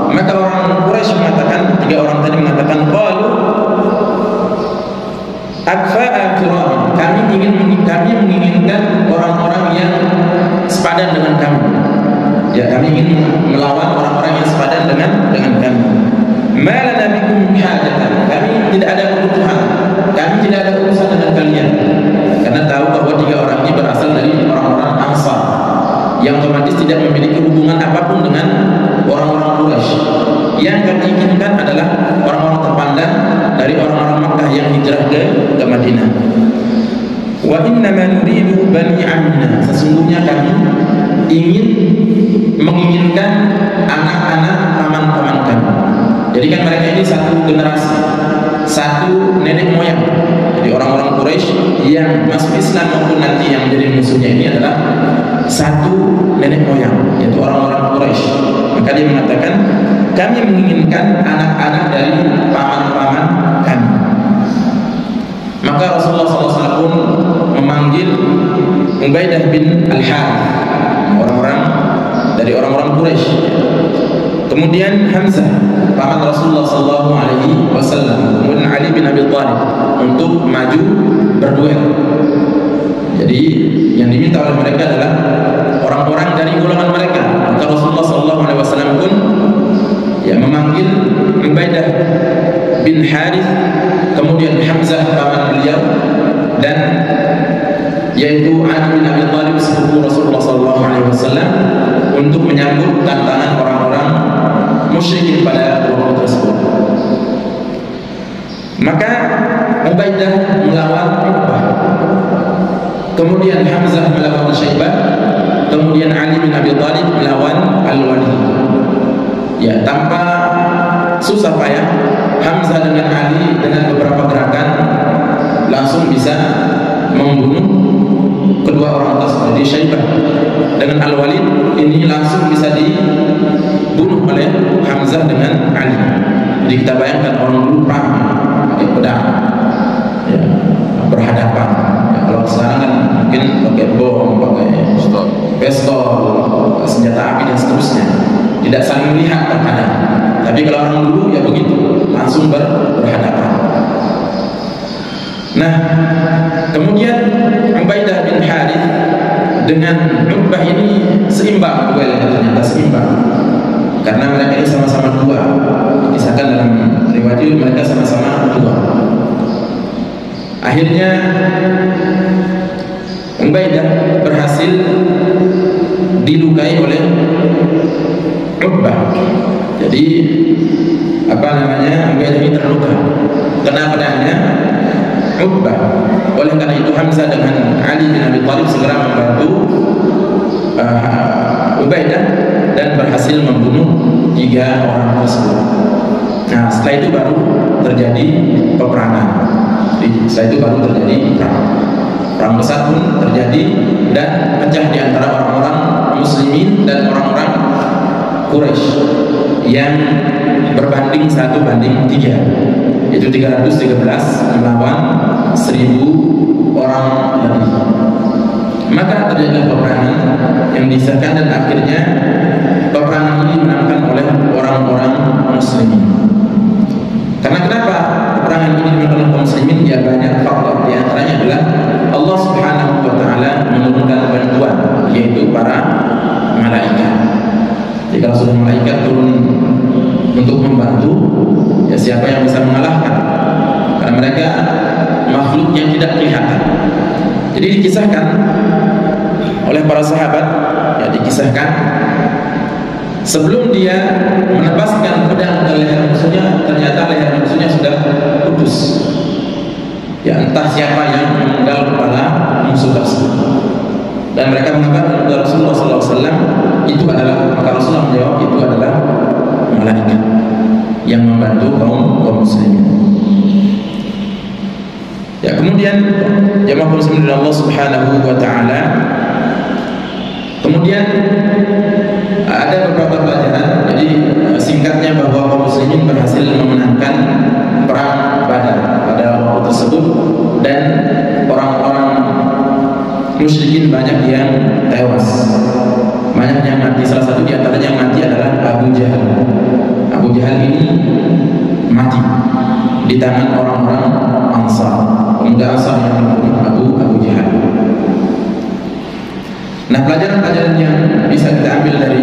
Maka orang Quraisy mengatakan, 3 orang tadi mengatakan, qalu akfa'a kiram, kami menginginkan orang-orang yang sepadan dengan kami. Ya, kami ingin melawan orang-orang yang sepadan dengan kami. Ma lana bikum hajatan, kami tidak ada kebutuhan, kami tidak ada urusan dengan kalian. Karena tahu bahwa 3 orang ini berasal dari orang-orang Ansar yang otomatis tidak memiliki hubungan apapun dengan orang-orang Quraisy. Yang kami inginkan adalah orang-orang terpandang dari orang-orang Makkah yang hijrah ke Madinah. Wa inna ma nuridu bani ammina, sesungguhnya kami menginginkan anak-anak paman-paman kami. Jadi kan mereka ini satu generasi, satu nenek moyang. Jadi orang-orang Quraisy yang masuk Islam maupun nanti yang menjadi musuhnya ini adalah satu nenek moyang, yaitu orang-orang Quraisy. Maka dia mengatakan, kami menginginkan anak-anak dari paman-paman kami. Maka Rasulullah SAW pun memanggil Ubaidah bin Al-Harith, dari orang-orang Quraisy. Kemudian Hamzah, paman Rasulullah SAW. Kemudian Ali bin Abi Thalib untuk maju berduel. Jadi yang diminta oleh mereka adalah orang-orang dari golongan mereka. Maka Rasulullah SAW pun memanggil Ubaidah bin Harith, kemudian Hamzah paman beliau, dan yaitu Ali bin Abi Thalib sepupu Rasulullah SAW untuk menyambut tantangan orang-orang musyrikin pada waktu tersebut. Maka Ubaidah melawan Uqbah, kemudian Hamzah melawan Syaibah, kemudian Ali bin Abi Thalib melawan Al-Walid. Ya, tanpa susah payah Hamzah dengan Ali dengan beberapa gerakan langsung bisa membunuh kedua orang tersebut. Jadi Syaibah dengan Al-Walid ini langsung bisa dibunuh oleh Hamzah dengan Ali. Jadi kita bayangkan orang dulu perang pakai pedang, ya, berhadapan. Ya, kalau sekarang kan mungkin pakai bom, pakai pistol, senjata api dan seterusnya. Tidak saling melihat terkadang. Tapi kalau orang dulu ya begitu, langsung berhadapan. Nah, kemudian Ubaidah bin Harith dengan Uqbah ini seimbang, ternyata seimbang. Karena mereka ini sama-sama dua. Dikisahkan dalam riwayat itu mereka sama-sama dua. Akhirnya Ubaidah berhasil dilukai oleh Uqbah. Jadi Ubaidah ini terluka. Kena pedangnya Uqbah. Oleh karena itu Hamzah dengan Ali bin Abi Thalib segera membantu Ubaidah dan berhasil membunuh 3 orang tersebut. Nah, setelah itu baru terjadi peperangan. Setelah itu baru terjadi perang besar pun terjadi dan pecah di antara orang-orang muslimin dan orang-orang Quraisy yang berbanding 1:3, yaitu 313 melawan 1000 orang lebih. Maka terjadi peperangan yang disahkan dan akhirnya peperangan ini dimenangkan oleh orang-orang muslimin. Karena kenapa peperangan ini dimenangkan oleh kaum muslimin? Ya banyak faktor. Di antaranya adalah Allah Subhanahu wa taala menurunkan bantuan, yaitu para malaikat. Jadi kalau sudah malaikat turun untuk membantu, ya siapa yang bisa mengalahkan? Karena mereka makhluk yang tidak kelihatan. Jadi dikisahkan oleh para sahabat, ya dikisahkan sebelum dia menebaskan pedang ke leher musuhnya, ternyata leher musuhnya sudah putus. Ya entah siapa yang memenggal kepala musuh tersebut. Dan mereka mengatakan kepada Rasulullah SAW itu adalah, maka Rasulullah menjawab itu adalah malaikat yang membantu kaum muslimin. Ya, kemudian jemaah muslimin dari Allah Subhanahu wa taala. Kemudian ada beberapa pelajaran. Jadi singkatnya bahwa kaum muslimin berhasil memenangkan perang Badar pada waktu tersebut dan orang-orang musyrikin banyak yang tewas. Banyak yang mati. Salah satu di antaranya yang mati adalah Abu Jahal. Abu Jahal ini mati di tangan orang-orang Ansar, pemuda Ansar yang membunuh Abu Jahal. Nah, pelajaran-pelajaran yang bisa kita ambil dari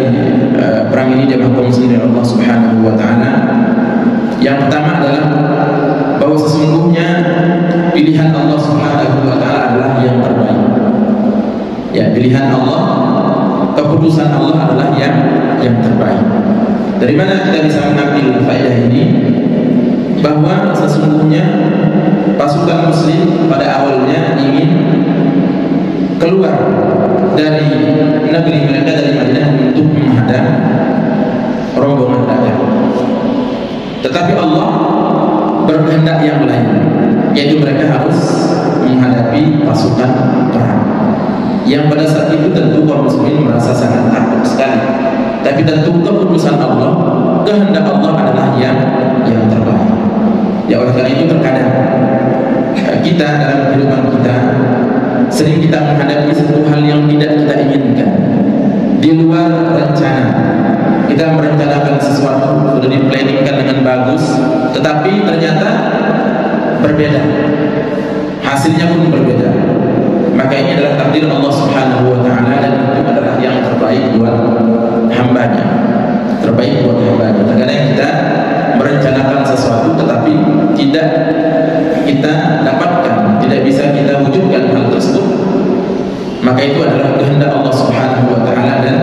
perang ini jemaah kaum muslimin Allah Subhanahu wa taala. Yang pertama adalah bahwa sesungguhnya pilihan Allah Subhanahu wa taala adalah yang terbaik. Ya, pilihan Allah, keputusan Allah adalah yang terbaik. Dari mana kita bisa mengambil faedah ini? Bahwa sesungguhnya pasukan muslim pada awalnya ingin keluar dari negeri mereka, dari Madinah, untuk menghadap rombongan Dajjal. Tetapi Allah berkehendak yang lain, yaitu mereka harus menghadapi pasukan perang. Yang pada saat itu tentu kaum muslimin merasa sangat takut sekali. Tapi tentu keputusan Allah, kehendak Allah adalah yang terbaik. Ya, oleh karena itu terkadang kita dalam kehidupan kita sering kita menghadapi satu hal yang tidak kita inginkan, di luar rencana. Kita merencanakan sesuatu, sudah diplaningkan dengan bagus, tetapi ternyata berbeda, hasilnya pun berbeda. Maka ini adalah takdir Allah Subhanahu wa taala dan itu adalah yang terbaik buat hambanya. Terbaik buat hambanya. Terkadang kita merencanakan sesuatu tetapi tidak kita dapatkan, tidak bisa kita wujudkan hal tersebut, maka itu adalah kehendak Allah Subhanahu wa taala dan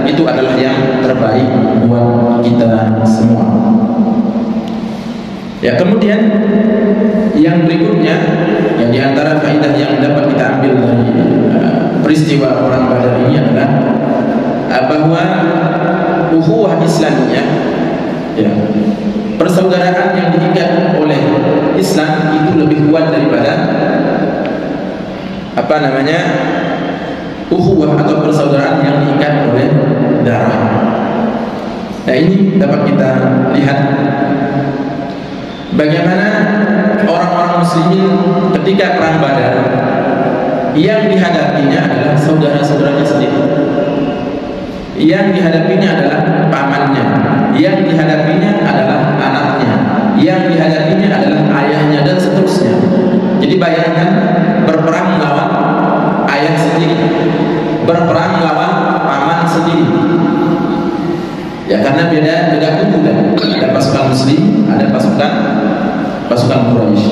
itu adalah yang terbaik buat kita semua. Ya, kemudian yang berikutnya, yang diantara faedah yang dapat kita ambil dari peristiwa perang Badar ini adalah bahwa ukhuwah Islamiyah, ya, persaudaraan yang diikat oleh Islam itu lebih kuat daripada ukhuwah atau persaudaraan yang diikat oleh darah. Nah, ini dapat kita lihat bagaimana orang-orang muslimin ketika perang Badar yang dihadapinya adalah saudara-saudaranya sendiri, yang dihadapinya adalah pamannya, yang dihadapinya adalah anaknya, yang dihadapinya adalah ayahnya, dan seterusnya. Jadi bayangkan berperang melawan ayah sendiri, berperang melawan paman sendiri. Ya, karena beda kubu kan. Ada pasukan Muslim, ada pasukan Quraisy.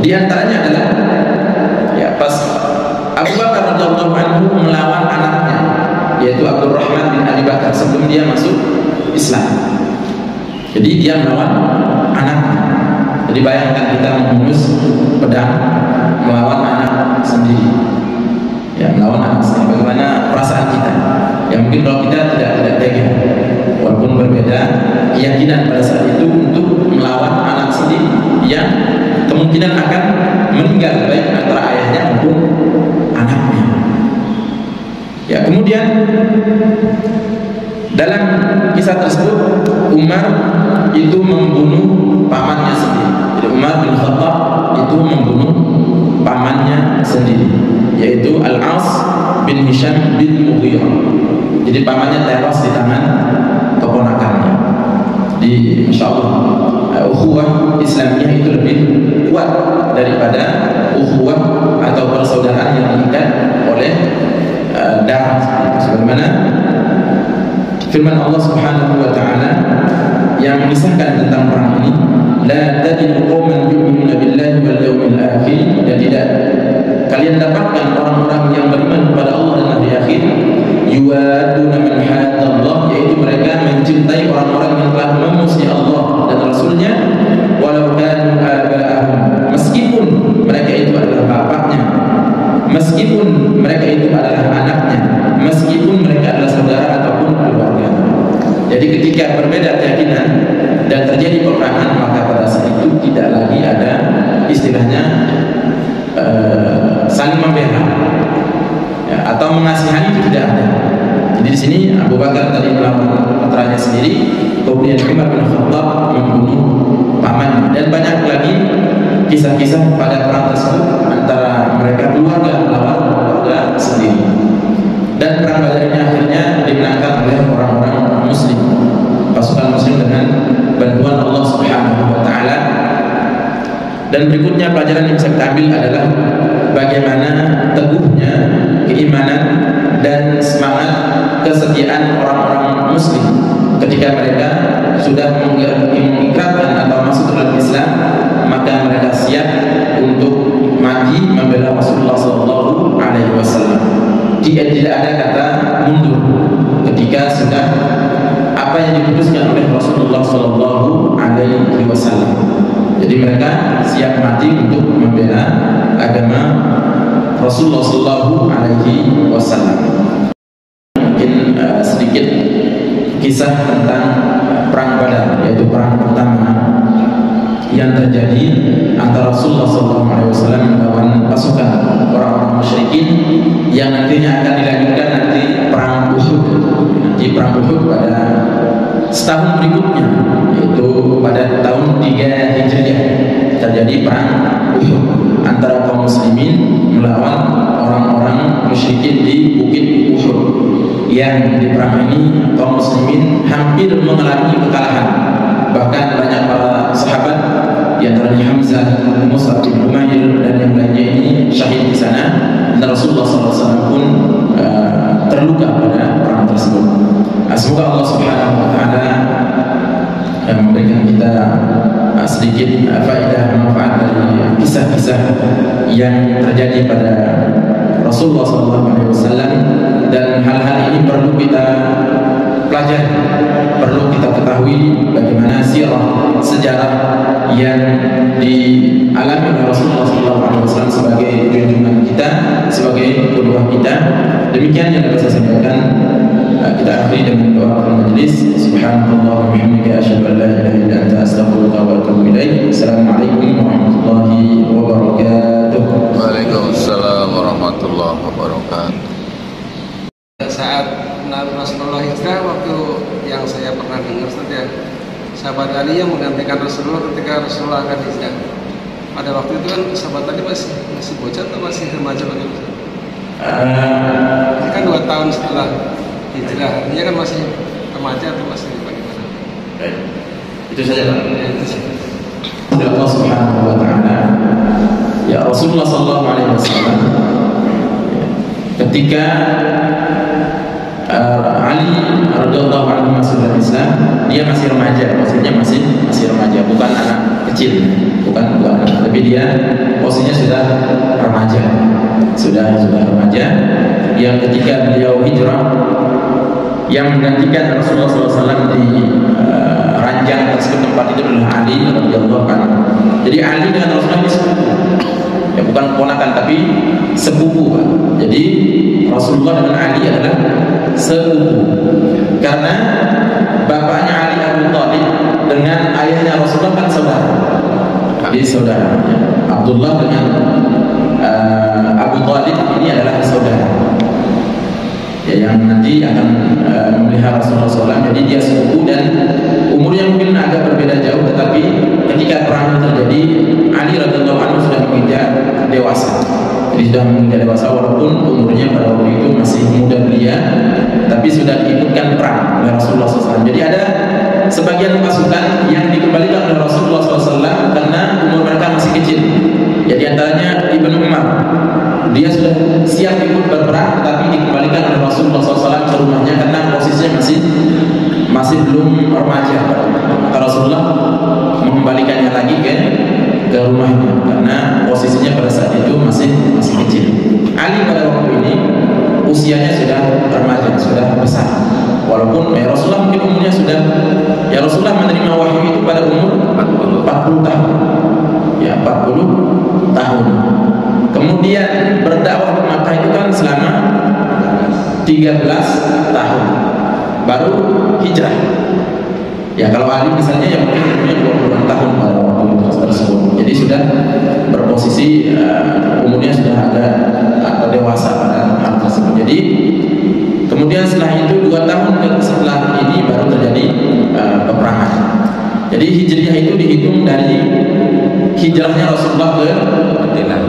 Di antaranya adalah ya pas Abu Bakar radhiyallahu anhu melawan anaknya, yaitu Abdurrahman bin Abi Bakar, sebelum dia masuk Islam. Jadi dia melawan anaknya. Jadi bayangkan kita menghunus pedang melawan anak sendiri. Ya, melawan anak sendiri. Bagaimana perasaan kita? Ya mungkin kalau kita tidak tega, walaupun berbeda keyakinan pada saat itu, untuk melawan anak sendiri yang kemungkinan akan meninggal, baik antara ayahnya maupun anaknya. Ya, kemudian dalam kisah tersebut Umar itu membunuh pamannya sendiri. Jadi Umar bin Khattab itu membunuh pamannya sendiri, yaitu Al-As bin Hisham bin Mughirah. Jadi pamannya tewas di tangan keponakannya. Di Masya Allah, ukhuwah Islamiyah itu lebih kuat daripada ukhuwah atau persaudaraan yang diikat oleh darah. Sebagaimana firman Allah Subhanahu wa taala yang mengisahkan tentang perang ini, la tajidu qauman yu'minuna billahi wal yawmil akhir, dan tidak kalian dapatkan orang-orang yang beriman kepada Allah dan hari akhir, yuwaduna man hadallah, yaitu mereka mencintai orang-orang yang telah memusuhi Allah dan Rasulnya, walau kanu aba'ahum, meskipun mereka itu adalah bapaknya, meskipun mereka itu adalah anaknya, meskipun mereka adalah saudara ataupun keluarga. Jadi ketika berbeda keyakinan dan terjadi peperangan, maka pada saat itu tidak lagi ada istilahnya saling membela, ya, atau mengasihani, itu tidak ada. Jadi di sini Abu Bakar tadi melawan putranya sendiri, kemudian Umar bin Khattab membunuh pamannya, dan banyak lagi kisah-kisah pada perang tersebut antara mereka keluarga melawan keluarga sendiri. Dan perang Badar ini akhirnya dimenangkan oleh orang-orang Muslim, pasukan Muslim dengan bantuan Allah Subhanahu wa taala. Dan berikutnya pelajaran yang bisa kita ambil adalah bagaimana teguhnya keimanan dan semangat kesetiaan orang-orang Muslim ketika mereka sudah mengikrarkan atau masuk dalam Islam, maka mereka siap untuk mati membela Rasulullah Sallallahu Alaihi Wasallam. Tidak ada kata mundur ketika sudah apa yang diputuskan oleh Rasulullah Sallallahu Alaihi Wasallam. Jadi mereka siap mati untuk membela agama Rasulullah Sallallahu Alaihi Wasallam. Mungkin sedikit kisah tentang perang Badar, yaitu perang pertama yang terjadi antara Rasulullah SAW melawan pasukan orang-orang musyrikin, yang nantinya akan dilanjutkan nanti perang Uhud. Nanti perang Uhud pada setahun berikutnya, yaitu pada tahun 3 Hijriah terjadi perang Uhud antara kaum muslimin melawan orang-orang musyrikin di Bukit Uhud. Yang di perang ini kaum muslimin hampir mengalami kekalahan. Bahkan banyak para sahabat, di antaranya Hamzah, Mus'ab bin Umair dan yang lainnya ini syahid di sana. Dan Rasulullah SAW pun terluka pada perang tersebut. Semoga Allah Subhanahu wa taala memberikan kita sedikit faedah manfaat dari kisah-kisah yang terjadi pada Rasulullah SAW, dan hal-hal ini perlu kita pelajari pelajari, perlu kita ketahui bagaimana sirah, sejarah yang dialami oleh Rasulullah SAW sebagai junjungan kita, sebagai qudwah kita. Demikian yang dapat saya sampaikan. Kita akhiri dengan doa majelis. Subhanallah wa bihamdihi, asyhadu an la ilaha illa anta, astaghfiruka wa atubu ilaik. Assalamualaikum warahmatullahi wabarakatuh.
Waalaikumsalam warahmatullahi wabarakatuh.
Saat Rasulullah hijrah, waktu yang saya pernah dengar saja, sahabat Ali yang menggantikan Rasulullah ketika Rasulullah akan hijrah. Pada waktu itu kan sahabat Ali masih bocah atau masih remaja bagaimana? Ini kan 2 tahun setelah hijrah, dia kan masih remaja atau masih bagaimana?
Baik, itu saja Pak.
Ya, itu sih.
Allah Subhanahu wa taala, ya Rasulullah sallallahu alaihi wasallam ketika Ali radhiyallahu anhu masuk dalam Islam, dia masih remaja, maksudnya masih remaja, bukan anak kecil, bukan anak, tapi dia posisinya sudah remaja, sudah remaja. Yang ketika beliau hijrah, yang menggantikan Rasulullah SAW di ranjang tersebut tempat itu adalah Ali radhiyallahu anhu. Jadi Ali dengan Rasulullah ini sepupu, ya bukan keponakan tapi sepupu, Pak. Jadi Rasulullah dengan Ali adalah sepupu, karena bapaknya Ali Abu Thalib dengan ayahnya Rasulullah kan saudara. Jadi saudara, ya. Abdullah dengan Abu Thalib ini adalah saudara, ya, yang nanti akan memelihara Rasulullah SAW. Jadi dia sepupu dan umurnya mungkin agak berbeda jauh, tetapi ketika perang terjadi, Ali radhiyallahu anhu sudah menginjak dewasa. Jadi sudah menginjak dewasa, walaupun umurnya pada waktu itu masih muda belia, tapi sudah diikutkan perang oleh Rasulullah SAW. Jadi ada sebagian pasukan yang dikembalikan oleh Rasulullah SAW karena umur mereka masih kecil. Ya, di antaranya Ibnu Umar, dia sudah siap ikut berperang, tetapi dikembalikan oleh Rasulullah SAW ke rumahnya karena posisinya masih belum remaja. Maka Rasulullah mengembalikannya lagi ke rumahnya karena posisinya pada saat itu masih kecil. Ali pada waktu ini usianya sudah remaja, sudah besar. Walaupun ya Rasulullah mungkin umurnya sudah, ya Rasulullah menerima wahyu itu pada umur 40 tahun. Ya, 40 tahun. Kemudian berdakwah di Makkah itu kan selama 13 tahun. Baru hijrah. Ya, kalau Ali misalnya yang mungkin umurnya 20 tahun pada waktu tersebut. Jadi sudah berposisi umurnya sudah agak dewasa pada hal tersebut. Jadi kemudian setelah itu 2 tahun setelah ini baru terjadi peperangan. Jadi hijriah itu dihitung dari hijrahnya Rasulullah ke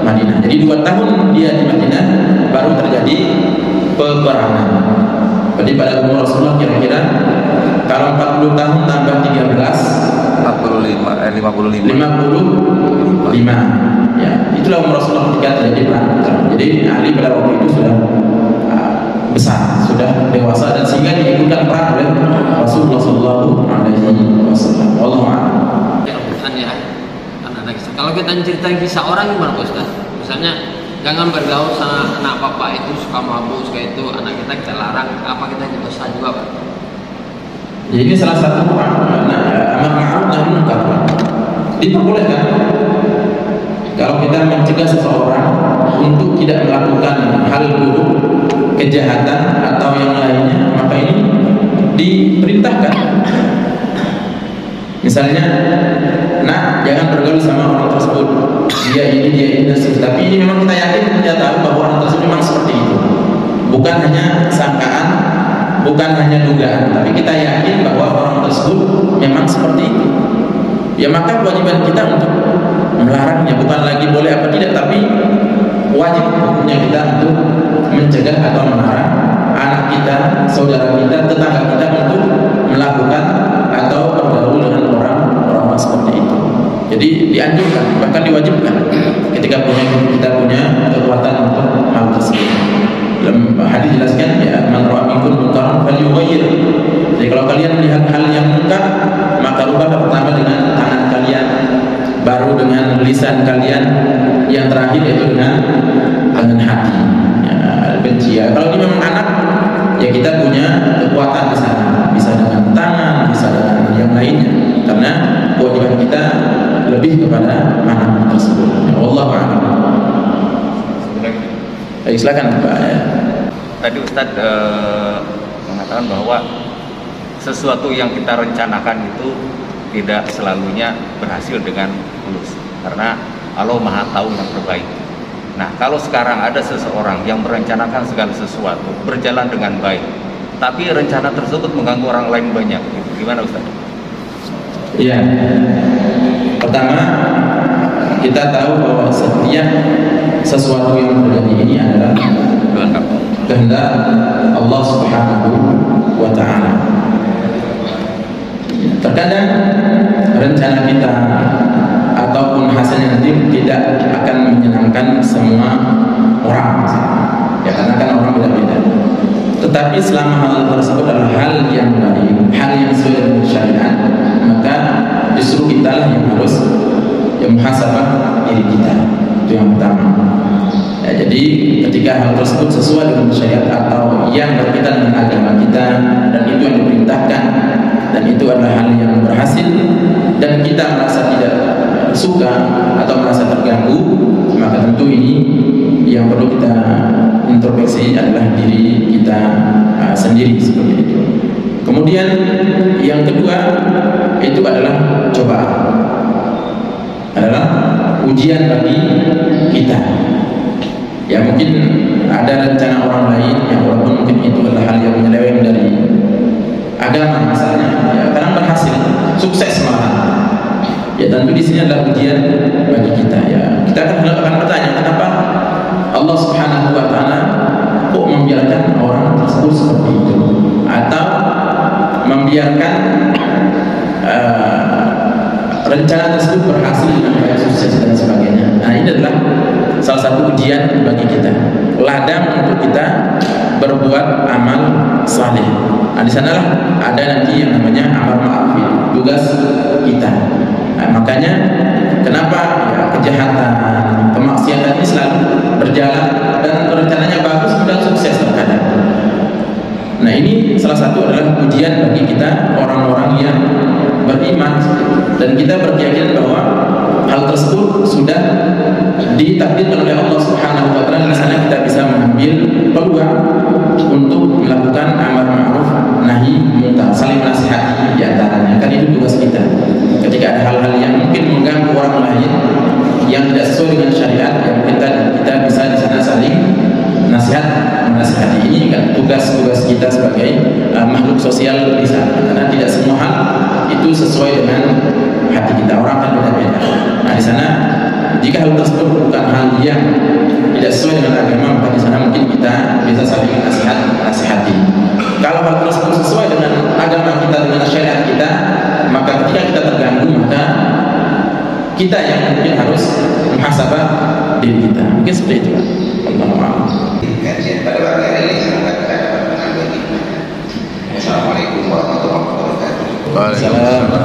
Madinah. Jadi 2 tahun dia di Madinah baru terjadi peperangan. Jadi pada umur Rasulullah kira-kira kalau 40 tahun tambah 13 55. Ya, itulah umur Rasulullah ketika terjadi perang. Jadi Ali pada waktu itu sudah besar, sudah dewasa, dan sehingga diikutkan perang oleh Rasulullah Sallallahu Alaihi Wasallam. Wallahu a'lam.
Kalau kita ceritain kisah orang gimana Pak Ustaz? Misalnya jangan bergaul sama anak papa itu suka mabuk, suka itu, anak kita larang, apa kita dosa juga Pak?
Ya, ini salah satu amar ma'ruf nahi munkar. Diperbolehkan kalau kita mencegah seseorang untuk tidak melakukan hal buruk, kejahatan atau yang lainnya, maka ini diperintahkan. Misalnya, nah jangan bergaul sama orang tersebut, dia ini, tapi ini memang kita yakin, kita tahu bahwa orang tersebut memang seperti itu. Bukan hanya sangkaan, bukan hanya dugaan, tapi kita yakin bahwa orang tersebut memang seperti itu. Ya, maka kewajiban kita untuk melarangnya, bukan lagi boleh apa tidak, tapi wajib hukumnya kita untuk mencegah atau melarang anak kita, saudara kita, tetangga kita untuk melakukan atau bergaul dengan orang-orang seperti itu. Jadi dianjurkan, bahkan diwajibkan ketika kita punya kekuatan untuk hal tersebut. Dalam hadis jelaskan, ya, man ra'a minkum munkaran falyughayyir. Jadi kalau kalian melihat hal yang munkar, maka rubahlah pertama dengan tangan kalian, baru dengan lisan kalian, yang terakhir yaitu dengan hati. Ya, benci. Ya, kalau ini memang anak, ya kita punya kekuatan di sana, bisa bisa dengan yang lainnya, karena kewajiban kita lebih kepada anak tersebut. Wallahu a'lam. Baik, silakan Pak.
Tadi Ustadz mengatakan bahwa sesuatu yang kita rencanakan itu tidak selalunya berhasil dengan mulus, karena Allah Maha Tahu yang terbaik. Nah, kalau sekarang ada seseorang yang merencanakan segala sesuatu berjalan dengan baik, tapi rencana tersebut mengganggu orang lain banyak, gimana Ustaz?
Iya. Pertama, kita tahu bahwa setiap sesuatu yang terjadi ini adalah kehendak Allah Subhanahu wa Ta'ala. Terkadang rencana kita ataupun hasilnya nanti tidak akan menyenangkan semua orang, ya, karena kan orang beda-beda. Tetapi selama hal tersebut adalah hal yang baik, hal yang sesuai dengan syariat, maka justru kitalah yang harus muhasabah diri kita. Itu yang pertama. Ya, jadi ketika hal tersebut sesuai dengan syariat atau yang berkaitan dengan agama kita, dan itu yang diperintahkan, dan itu adalah hal yang berhasil, dan kita merasa tidak suka atau merasa terganggu, maka tentu ini yang perlu kita introspeksi adalah diri kita sendiri, seperti itu. Kemudian yang kedua itu adalah cobaan, adalah ujian bagi kita. Ya, mungkin ada rencana orang lain yang walaupun mungkin itu adalah hal yang menyeleweng dari agama misalnya, ya, kadang berhasil, sukses malahan. Ya, tentu di sini adalah ujian bagi kita. Ya, kita akan bertanya, kenapa Allah Subhanahu wa Ta'ala kok membiarkan orang tersebut seperti itu, atau membiarkan rencana tersebut berhasil dengan baik, sukses dan sebagainya. Nah, ini adalah salah satu ujian bagi kita, ladang untuk kita berbuat amal saleh. Nah, di sanalah ada nanti yang namanya amal ma'ruf, tugas kita. Nah, makanya kenapa ya, kejahatan, kemaksiatan ini selalu berjalan dan rencananya bagus dan sukses terkadang. Nah, ini salah satu adalah ujian bagi kita orang-orang yang beriman, dan kita berkeyakinan bahwa hal tersebut sudah ditakdirkan oleh Allah Subhanahu wa Ta'ala. Di sana kita bisa mengambil peluang untuk melakukan amar ma'ruf nahi munkar, saling menasihati di antaranya. Kan itu tugas kita. Ketika ada hal-hal yang mungkin mengganggu orang lain yang tidak sesuai dengan syariat, yang kita bisa di sana saling menasihati. Ini kan tugas-tugas kita sebagai makhluk sosial di sana. Karena tidak semua hal itu sesuai dengan hati kita, orang kan beda-beda. Nah, di sana jika hal tersebut bukan hal yang tidak sesuai dengan agama, maka di sana mungkin kita bisa saling nasihati. Kalau hal tersebut sesuai dengan agama kita, dengan syariat kita, maka ketika kita terganggu, maka kita yang mungkin harus muhasabah diri kita. Mungkin seperti itu. Allahu
kajian pada pagi hari ini semoga kita dapat mengambil hikmah. Assalamualaikum warahmatullahi wabarakatuh.
Waalaikumsalam.